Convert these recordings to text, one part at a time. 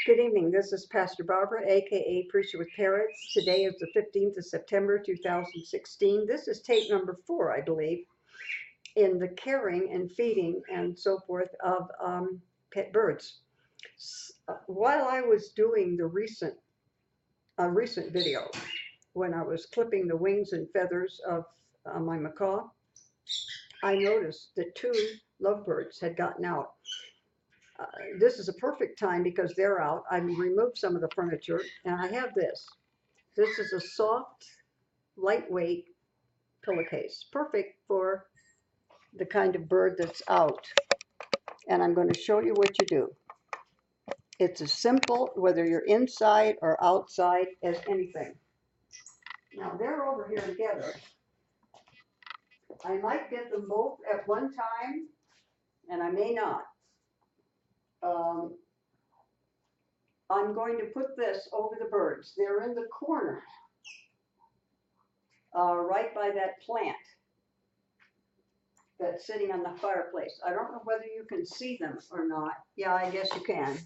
Good evening. This is Pastor Barbara, aka Preacher with Parrots. Today is the 15th of September 2016. This is tape number 4, I believe, in the caring and feeding and so forth of pet birds. While I was doing the recent video, when I was clipping the wings and feathers of my macaw, I noticed that 2 lovebirds had gotten out. This is a perfect time because they're out. I've removed some of the furniture and I have this. This is a soft, lightweight pillowcase, perfect for the kind of bird that's out. And I'm going to show you what you do. It's as simple, whether you're inside or outside, as anything. Now they're over here together. I might get them both at one time, and I may not. I'm going to put this over the birds. They're in the corner, right by that plant that's sitting on the fireplace. I don't know whether you can see them or not. Yeah, I guess you can.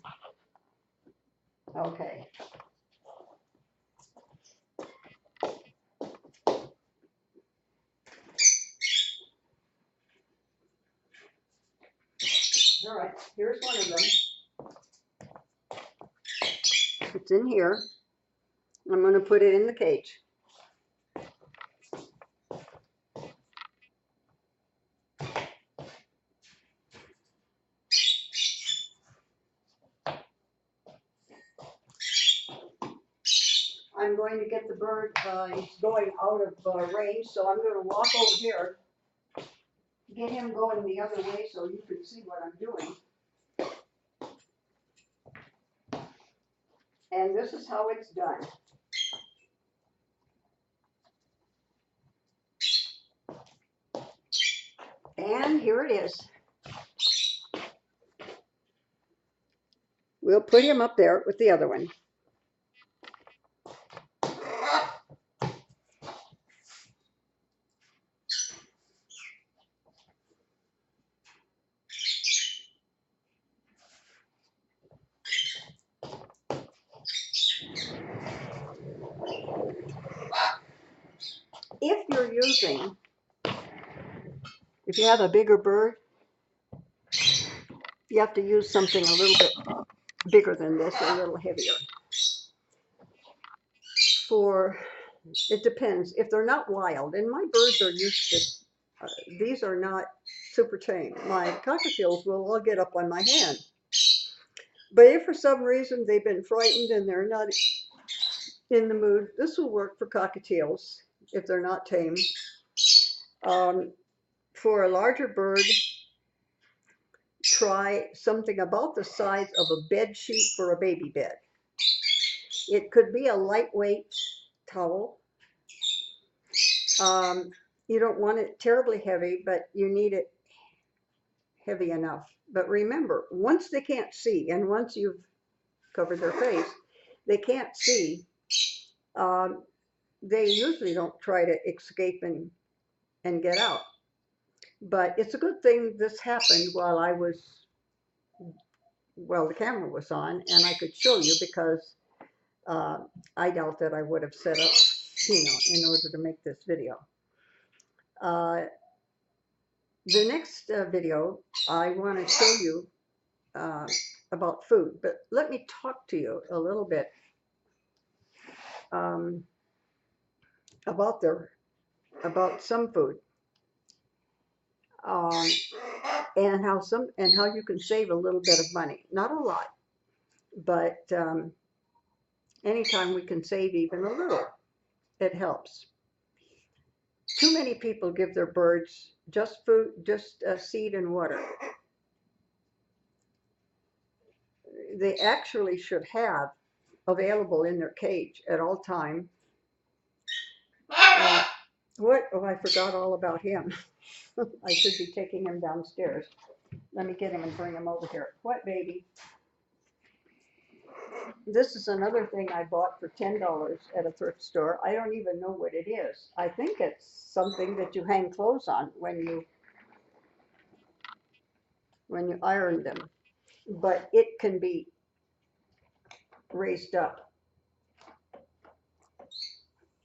Okay. All right, here's one of them. It's in here. I'm going to put it in the cage. I'm going to get the bird, he's going out of range, so I'm going to walk over here, get him going the other way so you can see what I'm doing. And this is how it's done. And here it is. We'll put him up there with the other one. If you have a bigger bird, you have to use something a little bit bigger than this, a little heavier. It depends. If they're not wild, and my birds are used to, these are not super tame. My cockatiels will all get up on my hand. But if for some reason they've been frightened and they're not in the mood, this will work for cockatiels if they're not tame. For a larger bird, try something about the size of a bed sheet for a baby bed. It could be a lightweight towel. You don't want it terribly heavy, but you need it heavy enough. But remember, once they can't see, and once you've covered their face, they can't see, they usually don't try to escape and get out. But it's a good thing this happened while the camera was on, and I could show you, because I doubt that I would have set up, in order to make this video. The next video, I want to show you about food, but let me talk to you a little bit about some food, and how you can save a little bit of money. Not a lot, but anytime we can save even a little, it helps. Too many people give their birds just food, just seed and water. They actually should have available in their cage at all time. I forgot all about him. I should be taking him downstairs. Let me get him and bring him over here. What, baby? This is another thing I bought for $10 at a thrift store. I don't even know what it is. I think it's something that you hang clothes on when you iron them. But it can be raised up.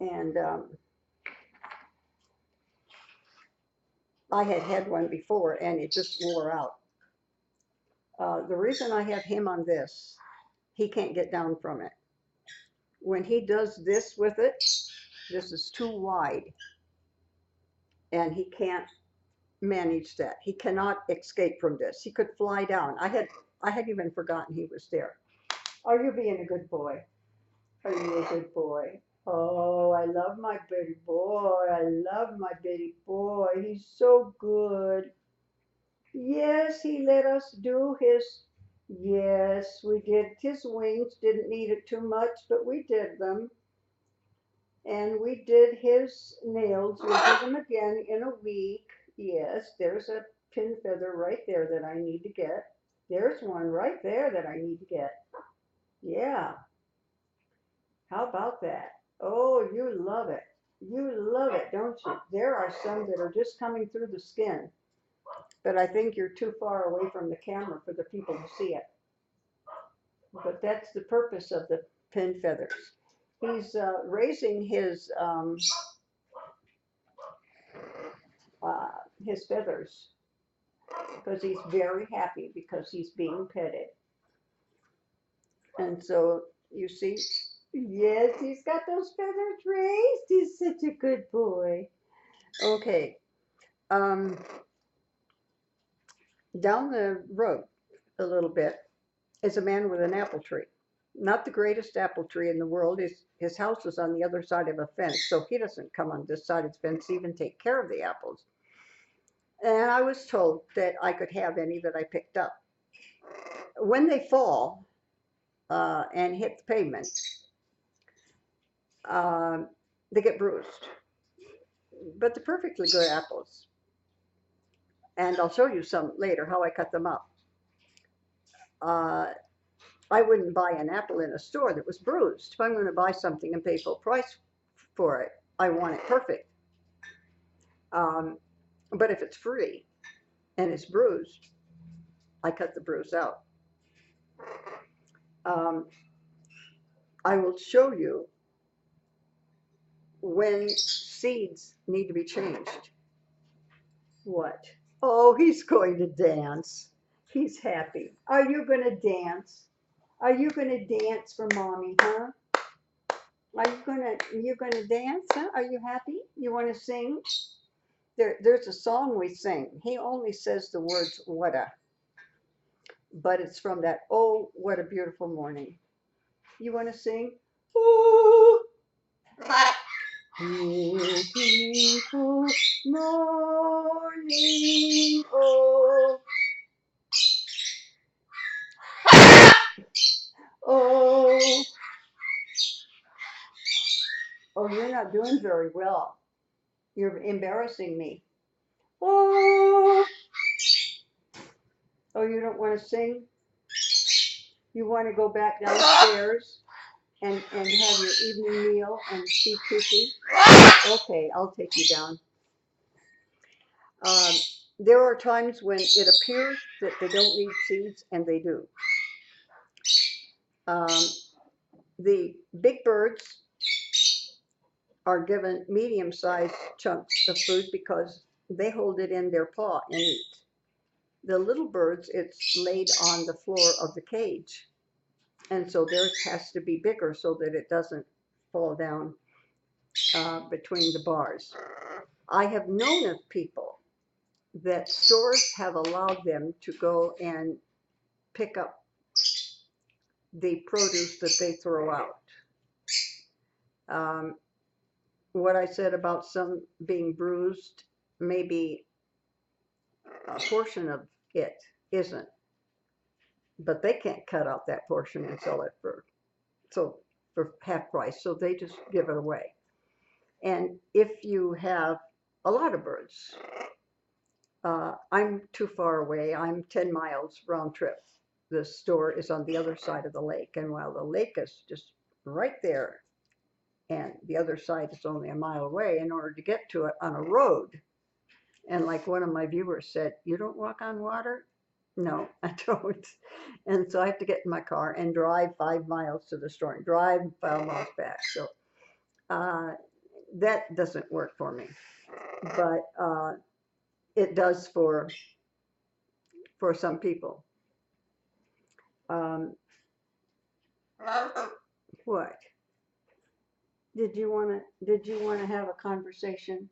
And I had one before and it just wore out. The reason I have him on this, he can't get down from it. When he does this with it, this is too wide and he can't manage that. He cannot escape from this. He could fly down. I had even forgotten he was there. Are you being a good boy? Are you a good boy? Oh, I love my baby boy. I love my baby boy. He's so good. Yes, he let us do his. Yes, we did. His wings didn't need it too much, but we did them. And we did his nails. We'll do them again in a week. Yes, there's a pin feather right there that I need to get. There's one right there that I need to get. Yeah. How about that? Oh, you love it. You love it, don't you? There are some that are just coming through the skin, but I think you're too far away from the camera for the people to see it. But that's the purpose of the pin feathers. He's raising his feathers because he's very happy because he's being petted. And so you see, yes, he's got those feathers raised. He's such a good boy. Okay. Um, Down the road a little bit is a man with an apple tree. Not the greatest apple tree in the world. His house is on the other side of a fence, so he doesn't come on this side of the fence to even take care of the apples. And I was told that I could have any that I picked up. When they fall and hit the pavement, uh, they get bruised. But they're perfectly good apples. And I'll show you some later how I cut them up. Uh, I wouldn't buy an apple in a store that was bruised. If I'm going to buy something and pay full price for it, I want it perfect. But if it's free and it's bruised, I cut the bruise out. I will show you when seeds need to be changed. What? Oh, he's going to dance. He's happy. Are you going to dance? Are you going to dance for mommy, huh? You're gonna dance, huh? Are you happy? You want to sing? There's a song we sing. He only says the words "whata," but it's from that "Oh, what a beautiful morning." You want to sing? Oh, beautiful morning. Oh, oh, oh, you're not doing very well. You're embarrassing me. Oh, oh, you don't want to sing? You want to go back downstairs and have your evening meal and see Kiki? Okay, I'll take you down. There are times when it appears that they don't need seeds, and they do. The big birds are given medium-sized chunks of food because they hold it in their paw and eat. The little birds, it's laid on the floor of the cage. And so theirs has to be bigger so that it doesn't fall down between the bars. I have known of people that stores have allowed them to go and pick up the produce that they throw out. What I said about some being bruised, maybe a portion of it isn't, but they can't cut out that portion and sell it for half price, so they just give it away. And if you have a lot of birds, I'm too far away. I'm 10 miles round trip. The store is on the other side of the lake, and while the lake is just right there, and the other side is only a mile away, in order to get to it on a road. And like one of my viewers said, you don't walk on water? No, I don't. And so I have to get in my car and drive 5 miles to the store and drive 5 miles back. So that doesn't work for me. But it does for some people. Um, what? Did you want to have a conversation?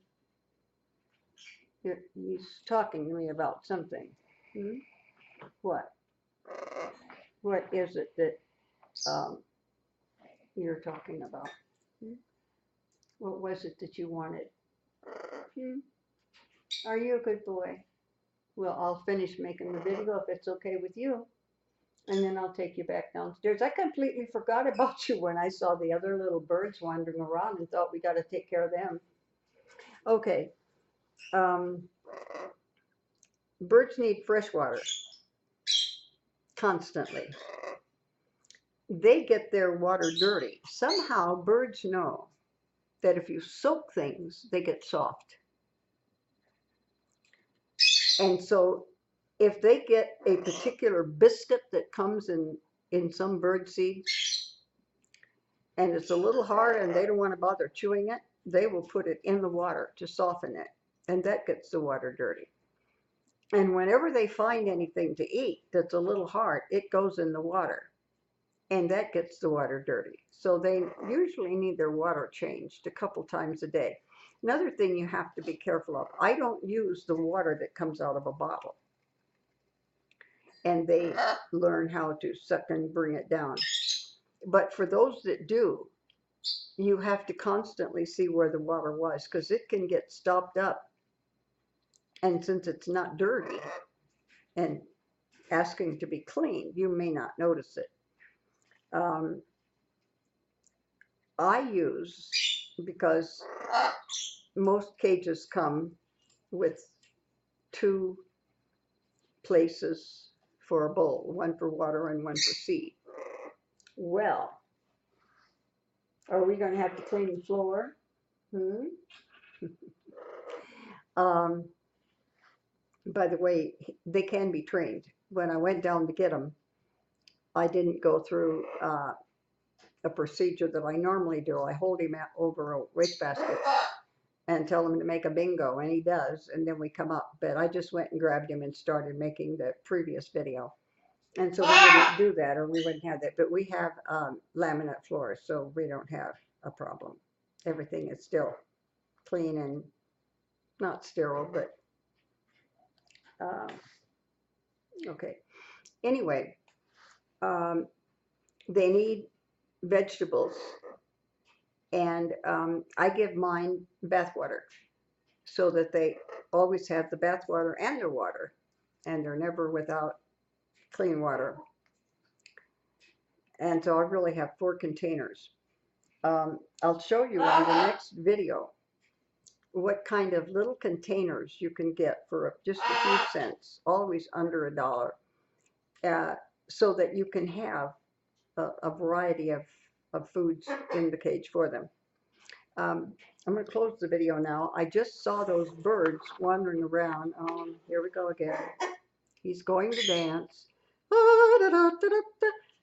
He's talking to me about something. Hmm? What? What is it that um, you're talking about? Hmm? What was it that you wanted? Hmm? Are you a good boy? Well, I'll finish making the video if it's okay with you, and then I'll take you back downstairs. I completely forgot about you when I saw the other little birds wandering around and thought we got to take care of them. Okay. Um, Birds need fresh water constantly. They get their water dirty. Somehow birds know that if you soak things, they get soft. And so if they get a particular biscuit that comes in some bird seeds and it's a little hard and they don't want to bother chewing it, they will put it in the water to soften it. And that gets the water dirty. And whenever they find anything to eat that's a little hard, it goes in the water. And that gets the water dirty. So they usually need their water changed a couple times a day. Another thing you have to be careful of, I don't use the water that comes out of a bottle. And they learn how to suck and bring it down. But for those that do, you have to constantly see where the water was because it can get stopped up. And since it's not dirty and asking to be cleaned, you may not notice it. I use, because most cages come with 2 places for a bowl, one for water and one for seed. Well, are we going to have to clean the floor? By the way, they can be trained. When I went down to get them, I didn't go through a procedure that I normally do. I hold him over a wastebasket and tell him to make a bingo, and he does, and then we come up. But I just went and grabbed him and started making the previous video. And so we wouldn't do that, or we wouldn't have that. But we have laminate floors, so we don't have a problem. Everything is still clean and not sterile, but okay. Anyway, they need vegetables, and I give mine bath water so that they always have the bath water and their water, and they're never without clean water. And so I really have 4 containers. I'll show you on the next video what kind of little containers you can get for just a few cents, always under $1, so that you can have a variety of foods in the cage for them. I'm going to close the video now. I just saw those birds wandering around. Here we go again. He's going to dance.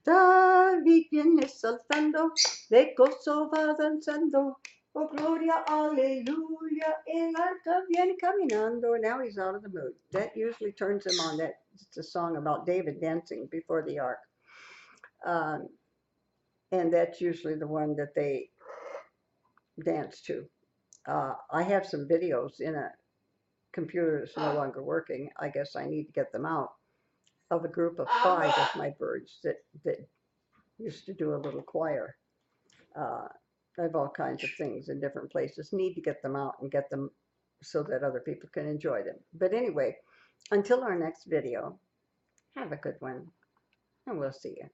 David viene saltando, de gozo va danzando. Oh, gloria, aleluya, el arca viene caminando. Now he's out of the mood. That usually turns him on. It's a song about David dancing before the ark. And that's usually the one that they dance to. I have some videos in a computer that's no longer working. I guess I need to get them out, of a group of 5 of my birds that used to do a little choir. I have all kinds of things in different places. Need to get them out and get them so that other people can enjoy them. But anyway, until our next video, have a good one, and we'll see you.